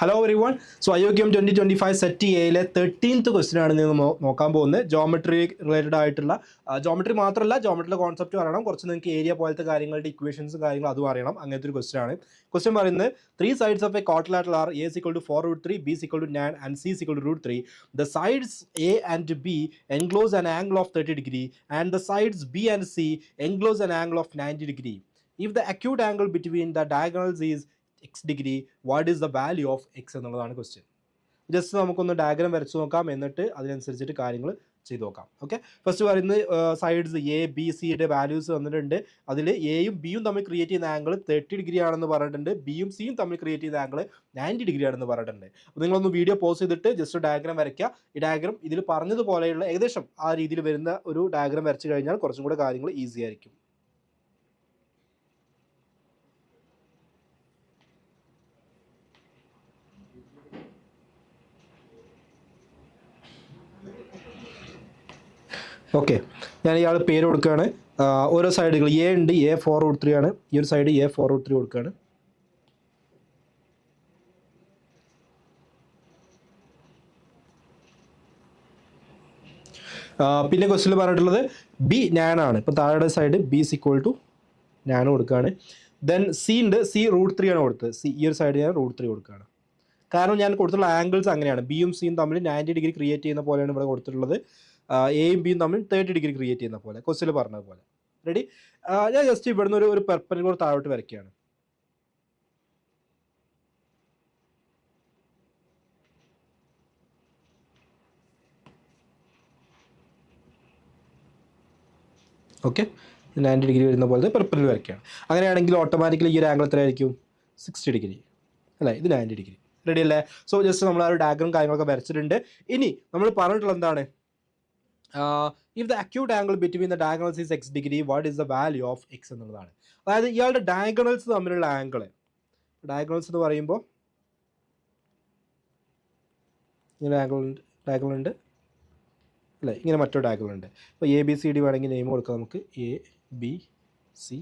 Hello every one. So IOKM 2025 set എയിലെ 13th question ആണ് നിങ്ങൾ നോക്കാൻ പോകുന്നത്. ജോമെട്രി റിലേറ്റഡ് ആയിട്ടുള്ള ജോമെട്രി മാത്രമല്ല, ജോമെട്രിയുടെ കോൺസെപ്റ്റ് അറിയണം, കുറച്ച് നിങ്ങൾക്ക് ഏരിയ പോലത്തെ കാര്യങ്ങളുടെ ഇക്വേഷൻസും കാര്യങ്ങളും അതും അറിയണം. അങ്ങനത്തെ ഒരു ക്വസ്റ്റ്യൻ ആണ്. ക്വസ്റ്റ്യൻ പറയുന്നത് 3 sides of a quadrilateral are A is equal to 4√3, B is equal to 9 and C is equal to √3. The sides A and B enclose an angle of 30 degree and the sides B and C enclose an angle of 90 degree. If the acute angle between the diagonals is x degree, what is the value of x എന്നുള്ളതാണ് question. Just നമുക്കൊന്ന് diagram വരച്ച് നോക്കാം, എന്നിട്ട് അതിനനുസരിച്ചിട്ട് കാര്യങ്ങൾ ചെയ്ത് നോക്കാം. Okay, first പറയുന്നത് സൈഡ്സ് എ ബി സിയുടെ വാല്യൂസ് തന്നിട്ടുണ്ട്. അതിൽ എയും ബിയും തമ്മിൽ ക്രിയേറ്റ് ചെയ്യുന്ന ആംഗിൾ 30 ഡിഗ്രി ആണെന്ന് പറഞ്ഞിട്ടുണ്ട്. ബിയും സിയും തമ്മിൽ ക്രിയേറ്റ് ചെയ്യുന്ന ആംഗിൾ 90 ഡിഗ്രി ആണെന്ന് പറഞ്ഞിട്ടുണ്ട്. അപ്പോൾ നിങ്ങളൊന്ന് വീഡിയോ പോസ് ചെയ്തിട്ട് ജസ്റ്റ് ഡയഗ്രാം വരയ്ക്കുക. ഈ ഡയഗ്രാം ഇതിൽ പറഞ്ഞതുപോലെയുള്ള ഏകദേശം ആ രീതിയിൽ വരുന്ന ഒരു ഡയഗ്രാം വരച്ച് കഴിഞ്ഞാൽ കുറച്ചും കൂടെ കാര്യങ്ങൾ ഈസി ആയിരിക്കും. ഓക്കെ, ഞാൻ ഇയാൾ പേര് കൊടുക്കുകയാണ്. ഓരോ സൈഡുകൾ എ ഉണ്ട്, A 4√3 ആണ്. ഈ ഒരു സൈഡ് A 4√3 കൊടുക്കുകയാണ്. പിന്നെ ക്വസ്റ്റ്യനിൽ പറഞ്ഞിട്ടുള്ളത് B 9 ആണ്. ഇപ്പോൾ താഴെ side B is equal to 9 കൊടുക്കുകയാണ്. ദെൻ C ഉണ്ട്, C √3 ആണ് കൊടുത്തത്. ഈ ഒരു സൈഡ് ഞാൻ √3 കൊടുക്കുകയാണ്. കാരണം ഞാൻ കൊടുത്തിട്ടുള്ള ആംഗിൾസ് അങ്ങനെയാണ്. ബിയും സിയും തമ്മിൽ 90 ഡിഗ്രി ക്രിയേറ്റ് ചെയ്യുന്ന പോലെയാണ് ഇവിടെ കൊടുത്തിട്ടുള്ളത്. എയും ബിയും തമ്മിൽ 30 ഡിഗ്രി ക്രിയേറ്റ് ചെയ്യുന്ന പോലെ ക്വസ്റ്റ്യനിൽ പറഞ്ഞതുപോലെ. റെഡി? ഞാൻ ജസ്റ്റ് ഇവിടുന്ന് ഒരു പെർപെൻഡിക്കുലർ താഴോട്ട് വരയ്ക്കുകയാണ്. ഓക്കെ, 90 ഡിഗ്രി വരുന്ന പോലെ പെർപെൻഡിക്കുലർ വരയ്ക്കുകയാണ്. അങ്ങനെയാണെങ്കിൽ ഓട്ടോമാറ്റിക്കലി ഈ ഒരു ആംഗിൾ എത്രയായിരിക്കും? 60 ഡിഗ്രി അല്ലേ? ഇത് 90 ഡിഗ്രി. റെഡി അല്ലേ? സോ ജസ്റ്റ് നമ്മൾ ആ ഒരു ഡയഗ്രാം കാര്യങ്ങളൊക്കെ വരച്ചിട്ടുണ്ട്. ഇനി നമ്മൾ പറഞ്ഞിട്ടുള്ളത് എന്താണ്? if the acute angle between the diagonals is x degree, what is the value of x എന്നുള്ളതാണ്. അതായത് ഇയാളുടെ ഡയഗണൽസ് തമ്മിലുള്ള ആംഗിൾ, ഡയഗണൽസ് എന്ന് പറയുമ്പോൾ ഇങ്ങനെ ഡയഗണൽ ഉണ്ട് അല്ലേ? ഇങ്ങനെ മറ്റൊരു ഡയഗണൽ ഉണ്ട്. ഇപ്പോൾ ABCD വേണമെങ്കിൽ നെയിം കൊടുക്കാം നമുക്ക്, ABCD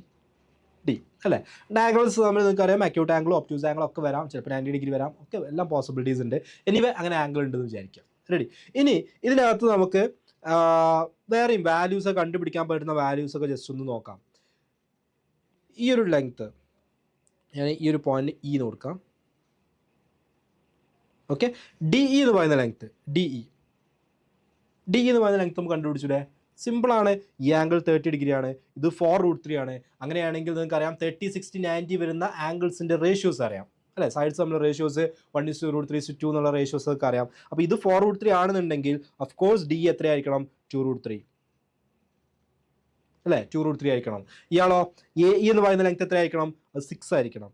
അല്ലേ? ഡയഗണൽസ് തമ്മിൽ നിങ്ങൾക്ക് അറിയാം അക്യൂട്ട് ആംഗിളും ഒബ്റ്റ്യൂസ് ആംഗിളും ഒക്കെ വരാം, ചിലപ്പോൾ 90 ഡിഗ്രി വരാം, ഒക്കെ എല്ലാം പോസിബിലിറ്റീസ് ഉണ്ട്. എനിവേ അങ്ങനെ ആംഗിൾ ഉണ്ടെന്ന് വിചാരിക്കാം. റെഡി? ഇനി ഇതിനകത്ത് നമുക്ക് വേറെയും വാല്യൂസ് കണ്ടുപിടിക്കാൻ പറ്റുന്ന വാല്യൂസൊക്കെ ജസ്റ്റ് ഒന്ന് നോക്കാം. ഈ ഒരു ലെങ്ത്ത് ഞാൻ ഈ ഒരു പോയിന്റ് E എന്ന് കൊടുക്കാം. ഓക്കെ, DE എന്ന് പറയുന്ന ലെങ്ത്ത്, DE എന്ന് പറയുന്ന ലെങ്ത്ത് നമുക്ക് കണ്ടുപിടിച്ചൂടെ? സിമ്പിളാണ്. ഈ ആംഗിൾ 30 ഡിഗ്രി ആണ്, ഇത് 4√3 ആണ്. അങ്ങനെയാണെങ്കിൽ നിങ്ങൾക്ക് അറിയാം 30, 60, 90 വരുന്ന ആംഗിൾസിൻ്റെ റേഷ്യോസ് അറിയാം അല്ലേ? സൈഡ്സ് തമ്മിലുള്ള റേഷ്യോസ് 1:√3:2 എന്നുള്ള റേഷ്യോസ് ഒക്കെ അറിയാം. അപ്പോൾ ഇത് 4√3 ആണെന്നുണ്ടെങ്കിൽ ഓഫ് കോഴ്സ് DE എത്രയായിരിക്കണം? 2√3 അല്ലേ? 2√3 ആയിരിക്കണം. ഇയാളോ AE എന്ന് പറയുന്ന ലെങ്ത് എത്രയായിരിക്കണം? അത് 6 ആയിരിക്കണം.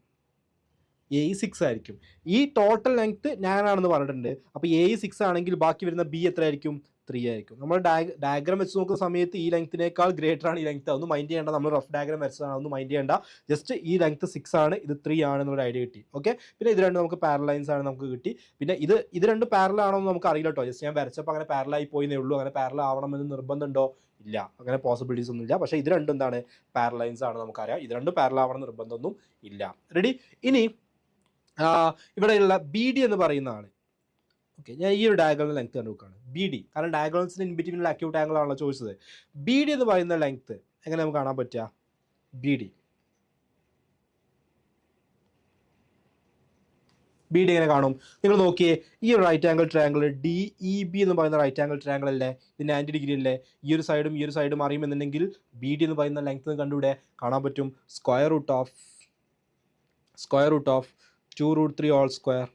AE 6 ആയിരിക്കും. ഈ ടോട്ടൽ ലെങ്ത് 9 ആണെന്ന് പറഞ്ഞിട്ടുണ്ട്. അപ്പോൾ AE 6 ആണെങ്കിൽ ബാക്കി വരുന്ന B എത്രയായിരിക്കും? 3 ആയിരിക്കും. നമ്മൾ ഡയഗ്രാം വെച്ച് നോക്കുന്ന സമയത്ത് ഈ ലെങ്ത്തിനേക്കാൾ ഗ്രേറ്റർ ആണ് ഈ ലെങ്ത്. അതൊന്നും മൈൻഡ് ചെയ്യേണ്ട, നമ്മൾ റഫ് ഡയഗ്രാം വെച്ചതാണ്, അതൊന്നും മൈൻഡ് ചെയ്യേണ്ട. ജസ്റ്റ് ഈ ലെങ്ത് 6 ആണ്, ഇത് 3 ആണെന്നുള്ള ഐഡിയ കിട്ടി. ഓക്കെ, പിന്നെ ഇത് രണ്ടും നമുക്ക് പാരലൈൻസ് ആണ് നമുക്ക് കിട്ടി. പിന്നെ ഇത് രണ്ടും പാരലൽ ആണോ എന്ന് നമുക്ക് അറിയില്ല കേട്ടോ. ജസ്റ്റ് ഞാൻ വരച്ചപ്പോൾ അങ്ങനെ പാരലായി പോയിന്നേ ഉള്ളൂ. അങ്ങനെ പാരലൽ ആവണമെന്ന് നിർബന്ധമുണ്ടോ? ഇല്ല, അങ്ങനെ പോസിബിലിറ്റീസ് ഒന്നും ഇല്ല. പക്ഷേ ഇത് രണ്ടും എന്താണ്? പാരലൈൻസ് ആണ്, നമുക്കറിയാം. ഇത് രണ്ടും പാരലൽ ആവണം നിർബന്ധമൊന്നും ഇല്ല. റെഡി? ഇനി ഇവിടെയുള്ള BD എന്ന് പറയുന്നതാണ്. ഓക്കെ, ഞാൻ ഈ ഒരു ഡയഗണൽ ലെങ്ത് കണ്ടുവെക്കുകയാണ്, BD. കാരണം ഡയഗണൽസിന് ഇൻ ബിറ്റ്വീനിലുള്ള അക്യൂട്ട് ആംഗിൾ ആണല്ലോ ചോദിച്ചത്. BD എന്ന് പറയുന്ന ലെങ്ത് എങ്ങനെ നമുക്ക് കാണാൻ പറ്റുക? BD എങ്ങനെ കാണും? നിങ്ങൾ നോക്കിയേ, ഈ ഒരു റൈറ്റ് ആംഗിൾ ട്രയാംഗിൾ DEB എന്ന് പറയുന്ന റൈറ്റ് ആംഗിൾ ട്രയാംഗിൾ അല്ലേ? ഇത് 90 ഡിഗ്രി അല്ലേ? ഈ ഒരു സൈഡും അറിയുമെന്നുണ്ടെങ്കിൽ BD എന്ന് പറയുന്ന ലെങ്ത് കണ്ടുകൂടെ? കാണാൻ പറ്റും. Square root of 2√3 whole square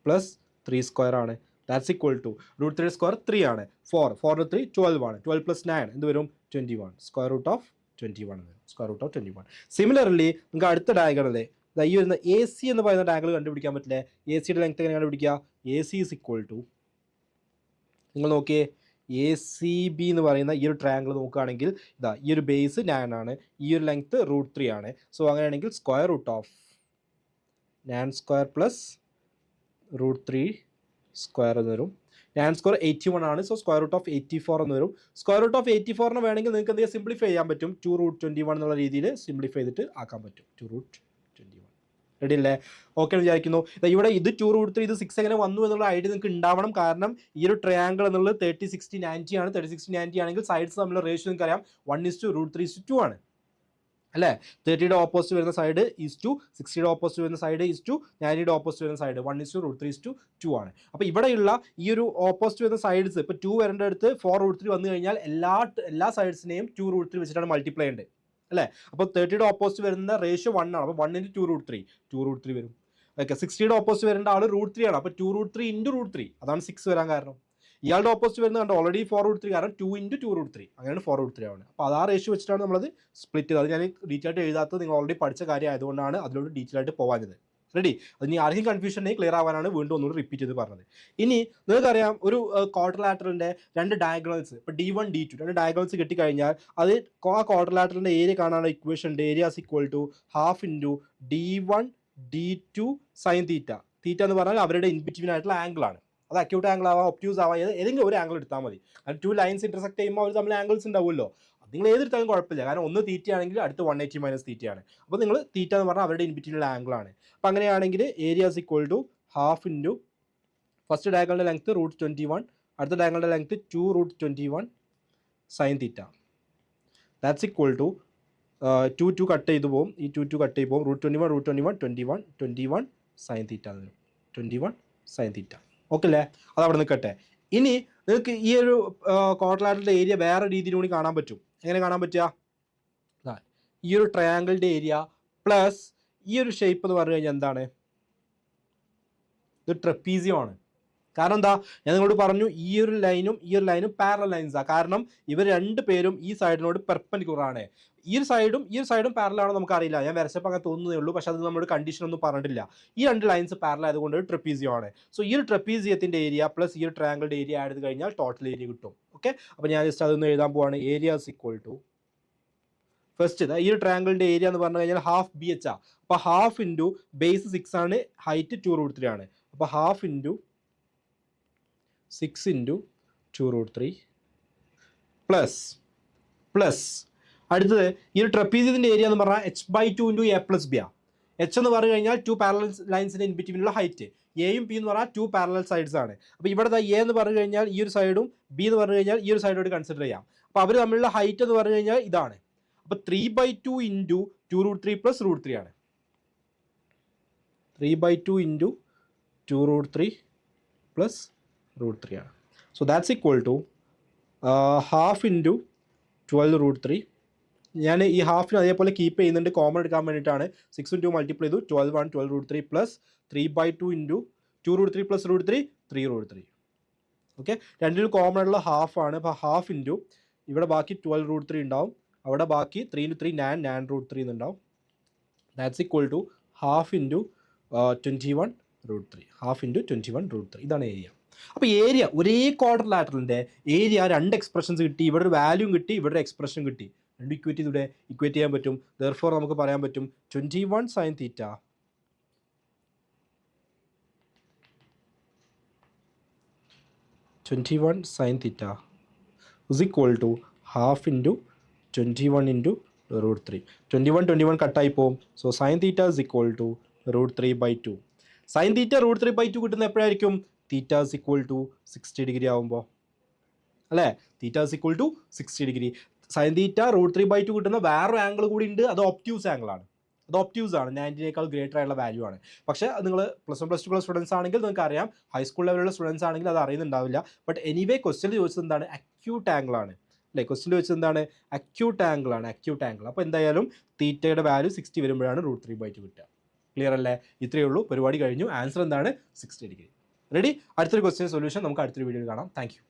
plus 3 square ആണ്. ദാറ്റ്സ് ഈക്വൽ ടു √3 സ്ക്വയർ 3 ആണ്. 4 3 12 ആണ്. 12 പ്ലസ് 9 എന്ത് വരും? 21. Square root of 21. സിമിലർലി നിങ്ങൾക്ക് അടുത്ത ഡയഗണല് ഈ വരുന്ന AC എന്ന് പറയുന്ന ഡയഗണൽ കണ്ടുപിടിക്കാൻ പറ്റില്ലേ? ACയുടെ ലെങ്ത് എങ്ങനെ കണ്ടുപിടിക്കുക? AC ഈസ് ഈക്വൽ ടു, നിങ്ങൾ നോക്കിയേ, ACB എന്ന് പറയുന്ന ഈ ഒരു ട്രയാംഗിൾ നോക്കുകയാണെങ്കിൽ ഇതാ ഈ ഒരു ബേസ് 9 ആണ്, ഈ ഒരു ലെങ്ത് √3 ആണ്. സോ അങ്ങനെയാണെങ്കിൽ square root of 9 square plus √3 square എന്ന് വരും. 9 സ്ക്വയർ 81 ആണ്. സോ സ്ക്വയർ റൂട്ട് ഓഫ് 84 എന്ന് വരും. സ്ക്വയർ റൂട്ട് ഓഫ് 84 വേണമെങ്കിൽ നിങ്ങൾക്ക് എന്ത് ചെയ്യാം? സിംപ്ലിഫൈ ചെയ്യാൻ പറ്റും. 2√21 എന്നുള്ള രീതിയിൽ സിംപ്ലിഫൈ ചെയ്തിട്ട് ആക്കാൻ പറ്റും. 2√21 റെഡി അല്ലേ? ഓക്കെ എന്ന് വിചാരിക്കുന്നു. ഇവിടെ ഇത് 2√3 ഇത് 6 എങ്ങനെ വന്നു എന്നുള്ള ഐഡിയ നിങ്ങൾക്ക് ഉണ്ടാവണം. കാരണം ഈ ഒരു ട്രയാങ്കിൾ എന്നുള്ളത് 30-60-90 ആണ്. 30-60-90 ആണെങ്കിൽ സൈഡ്സ് തമ്മിലുള്ള റേഷ്യോ നിങ്ങൾക്ക് അറിയാം 1:√3:2 ആണ് അല്ലേ? 30യുടെ ഓപ്പോസിറ്റ് വരുന്ന സൈഡ് ഈസ് ടു 60യുടെ ഓപ്പോസിറ്റ് വരുന്ന സൈഡ് ഈസ് ടു 90യുടെ ഓപ്പോസിറ്റ് വരുന്ന സൈഡ് 1:√3:2 ആണ്. അപ്പോൾ ഇവിടെയുള്ള ഈ ഒരു ഓപ്പോസിറ്റ് വരുന്ന സൈഡ്സ് ഇപ്പോൾ 2 വരേണ്ട അടുത്ത് 4√3 വന്നു കഴിഞ്ഞാൽ എല്ലാ സൈഡ്സിനെയും 2√3 വെച്ചിട്ടാണ് മൾട്ടിപ്ലൈ ഉണ്ട് അല്ലേ? അപ്പോൾ 30യുടെ ഓപ്പോസിറ്റ് വരുന്ന റേഷ്യോ 1 ആണ്. അപ്പോൾ 1:2√3 വരും. ഓക്കെ, 60യുടെ ഓപ്പോസിറ്റ് വരേണ്ട ആൾ √3 ആണ്. അപ്പോൾ 2√3 അതാണ് 6 വരാൻ കാരണം. ഇയാളുടെ ഓപ്പോസിറ്റ് വരുന്നത് കണ്ടോ ഓൾറെഡി 4√3 കാരണം 2:2√3 അങ്ങനെയാണ് 4√3 ആവുന്നത്. അപ്പോൾ അത് ആ റേഷ്യോ വെച്ചിട്ടാണ് നമ്മളത് സ്പ്ലിറ്റ് ചെയ്തത്. അത് ഞാൻ ഡീറ്റെയിൽ ആയിട്ട് എഴുതാത്തത് നിങ്ങൾ ഓൾറെഡി പഠിച്ച കാര്യം ആയതുകൊണ്ടാണ് അതിലോട്ട് ഡീറ്റെയിൽ ആയിട്ട് പോകാഞ്ഞത്. റെഡി? അത് ഇനി ആർക്കും കൺഫ്യൂഷൻ ഉണ്ടെങ്കിൽ ക്ലിയർ ആവാനാണ് വീണ്ടും ഒന്നുകൂടി റിപ്പീറ്റ് ചെയ്ത് പറഞ്ഞത്. ഇനി നിങ്ങൾക്കറിയാം ഒരു ക്വാഡ്രിലാറ്ററലിൻ്റെ 2 ഡയഗണൽസ് ഇപ്പോൾ D1 D2 2 ഡയഗണൽസ് കിട്ടിക്കഴിഞ്ഞാൽ അത് ആ ക്വാഡ്രിലാറ്ററലിൻ്റെ ഏരിയ കാണാനുള്ള ഇക്വേഷൻ ഉണ്ട്. Area is equal to ½ into D1 D2 sine theta. Theta എന്ന് പറഞ്ഞാൽ അവരുടെ ഇൻബിറ്റ്വീൻ ആയിട്ടുള്ള ആംഗിൾ ആണ്. അത് അക്യൂട്ട് ആംഗിൾ ആവാം, ഒബ്റ്റ്യൂസ് ആവാം, ഏതെങ്കിലും ഒരു ആംഗിൾ എടുത്താൽ മതി. അത് 2 ലൈൻസ് ഇന്റർസെക്ട് ചെയ്യുമ്പോൾ അവർ തമ്മിൽ ആംഗിൾസ് ഉണ്ടാവുമല്ലോ. നിങ്ങൾ ഏതെടുത്താലും കുഴപ്പമില്ല. കാരണം ഒന്ന് തീറ്റ ആണെങ്കിൽ അടുത്ത് 180 - തീറ്റയാണ്. അപ്പോൾ നിങ്ങൾ തീറ്റ എന്ന് പറഞ്ഞാൽ അവരുടെ ഇൻബിറ്റ്വീനുള്ള ആംഗിൾ ആണ്. അപ്പോൾ അങ്ങനെയാണെങ്കിൽ area is equal to ½ into first ഡയഗണലിൻ്റെ ലെങ്ത് √21, അടുത്ത ഡയഗണലിൻ്റെ length 2√21 sine theta. That's equal to 2 cut ചെയ്ത് പോകും. ഈ 2 കട്ട് ചെയ്ത് പോകും. √21 sine theta 21 sine theta. Okay അല്ലേ? അത് അവിടെ നിൽക്കട്ടെ. ഇനി നിങ്ങൾക്ക് ഈ ഒരു ക്വാഡ്രിലാറ്ററലിൻ്റെ ഏരിയ വേറെ രീതിയിൽ കൂടി കാണാൻ പറ്റും. എങ്ങനെ കാണാൻ പറ്റുക? ഈ ഒരു ട്രയാങ്കിളിൻ്റെ ഏരിയ പ്ലസ് ഈ ഒരു ഷേപ്പ് എന്ന് പറഞ്ഞു കഴിഞ്ഞാൽ എന്താണ്? ഇത് ട്രപ്പീസിയം ആണ്. കാരണം എന്താ? ഞാൻ നിങ്ങളോട് പറഞ്ഞു ഈ ഒരു ലൈനും പാരലൽ ലൈൻസാണ്. കാരണം ഇവർ 2 പേരും ഈ സൈഡിനോട് പെർപെൻഡിക്കുലർ ആണ്. ഈ ഒരു സൈഡും പാരലൽ ആണോ നമുക്കറിയില്ല. ഞാൻ വരച്ചപ്പോൾ അങ്ങനെ തോന്നുന്നേ ഉള്ളൂ. പക്ഷേ അത് നമ്മുടെ കണ്ടീഷൻ ഒന്നും പറഞ്ഞിട്ടില്ല. ഈ 2 ലൈൻസ് പാരലൽ ആയതുകൊണ്ട് ട്രപ്പീസിയം ആണ്. സോ ഈ ഒരു ട്രപ്പീസിയത്തിൻ്റെ ഏരിയ പ്ലസ് ഈ ഒരു ട്രയാങ്കിളിൻ്റെ ഏരിയ ആഡ് ചെയ്ത് കഴിഞ്ഞാൽ ടോട്ടൽ ഏരിയ കിട്ടും. ഓക്കെ, അപ്പോൾ ഞാൻ ജസ്റ്റ് അതൊന്ന് എഴുതാൻ പോവാണ്. Area is equal to first ഈ ഒരു ട്രയാങ്കിളിൻ്റെ ഏരിയ എന്ന് പറഞ്ഞു കഴിഞ്ഞാൽ ½ BH. അപ്പോൾ ½ ഇൻറ്റു ബേസ് 6 ആണ്, ഹൈറ്റ് 2√3 ആണ്. അപ്പോൾ ½ ഇൻറ്റു 6 ഇൻറ്റു 2√3 പ്ലസ് അടുത്തത് ഈ ഒരു ട്രപ്പീസിയത്തിൻ്റെ ഏരിയ എന്ന് പറഞ്ഞാൽ h/2 ഇൻറ്റു A+B ആണ്. എച്ച് എന്ന് പറഞ്ഞു കഴിഞ്ഞാൽ 2 പാരലൽ ലൈൻസിൻ്റെ ഇൻ ബിറ്റ്വീനുള്ള ഹൈറ്റ്. എയും പി എന്ന് പറഞ്ഞാൽ 2 പാരലൽ സൈഡ്സ് ആണ്. അപ്പോൾ ഇവിടെ എ എന്ന് പറഞ്ഞു കഴിഞ്ഞാൽ ഈ ഒരു സൈഡും ബി എന്ന് പറഞ്ഞു കഴിഞ്ഞാൽ ഈ ഒരു സൈഡോട് കൺസിഡർ ചെയ്യാം. അപ്പോൾ അവർ തമ്മിലുള്ള ഹൈറ്റ് എന്ന് പറഞ്ഞു കഴിഞ്ഞാൽ ഇതാണ്. അപ്പോൾ 3/2 ഇൻറ്റു 2√3 പ്ലസ് √3 ആണ്. 3/2 ഇൻറ്റു 2√3 പ്ലസ് √3 ആണ്. So that's equal to ½ into 12√3. ഞാൻ ഈ ഹാഫിന് അതേപോലെ കീപ്പ് ചെയ്യുന്നുണ്ട് കോമൺ എടുക്കാൻ വേണ്ടിയിട്ടാണ്. 6 × 2 മൾട്ടിപ്ലൈ ചെയ്തു 12√3 പ്ലസ് 3/2 ഇൻറ്റു 2√3 പ്ലസ് √3 3√3. ഓക്കെ, രണ്ടിലും കോമൺ ആയിട്ടുള്ള ഹാഫ് ആണ്. അപ്പോൾ ½ ഇൻറ്റു ഇവിടെ ബാക്കി 12√3 ഉണ്ടാവും, അവിടെ ബാക്കി 3 × 3 9√3 എന്നുണ്ടാവും. That's equal to ½ into 21√3. ½ into 21√3 ഇതാണ് ഏരിയ. അപ്പോൾ ഏരിയ ഒരേ ക്വാഡ്രിലാറ്ററലിൻ്റെ ഏരിയ 2 എക്സ്പ്രഷൻസ് കിട്ടി. ഇവിടെ ഒരു വാല്യൂം കിട്ടി, ഇവിടെ ഒരു എക്സ്പ്രഷൻ കിട്ടി. 2 ഇക്വേറ്റ് ചെയ്യാൻ പറ്റും. ദെർഫോർ നമുക്ക് പറയാൻ പറ്റും 21 sine theta is equal to ½ into 21 into √3. 21 കട്ടായി പോകും. So sine theta is equal to √3/2. Sine theta √3/2 കിട്ടുന്ന എപ്പോഴായിരിക്കും? Theta is equal to 60 degree ആകുമ്പോൾ അല്ലേ? Theta is equal to 60 degree. Sine theta √3/2 കിട്ടുന്ന വേറൊരു ആംഗിൾ കൂടി ഉണ്ട്. അത് ഒബ്റ്റ്യൂസ് ആംഗിളാണ്. അത് ഒബ്റ്റ്യൂസ് ആണ്, 90നേക്കാൾ ഗ്രേറ്റർ ആയിട്ടുള്ള വാല്യൂ ആണ്. പക്ഷേ നിങ്ങൾ +1 +2 സ്റ്റുഡൻസ് ആണെങ്കിൽ നിങ്ങൾക്ക് അറിയാം. ഹൈസ്കൂൾ ലെവലുള്ള സ്റ്റുഡൻസ് ആണെങ്കിൽ അത് അറിയുന്നുണ്ടാവില്ല. ബട്ട് എനിവേ ക്വസ്റ്റ്യൻ ചോദിച്ചത് എന്താണ്? അക്യൂട്ട് ആംഗിൾ ആണ് അല്ലേ? ക്വസ്റ്റ്യൻ ചോദിച്ചത് എന്താണ്? അക്യൂട്ട് ആംഗിൾ ആണ്. അപ്പോൾ എന്തായാലും തീറ്റയുടെ വാല്യൂ 60 വരുമ്പോഴാണ് √3/2 കിട്ടുക. ക്ലിയർ അല്ലേ? ഇത്രയേ ഉള്ളൂ, പരിപാടി കഴിഞ്ഞു. ആൻസർ എന്താണ്? 60 ഡിഗ്രി. റെഡി? അടുത്തൊരു ക്വസ്റ്റ്യൻ സൊല്യൂഷൻ നമുക്ക് അടുത്തൊരു വീഡിയോയിൽ കാണാം. Thank you.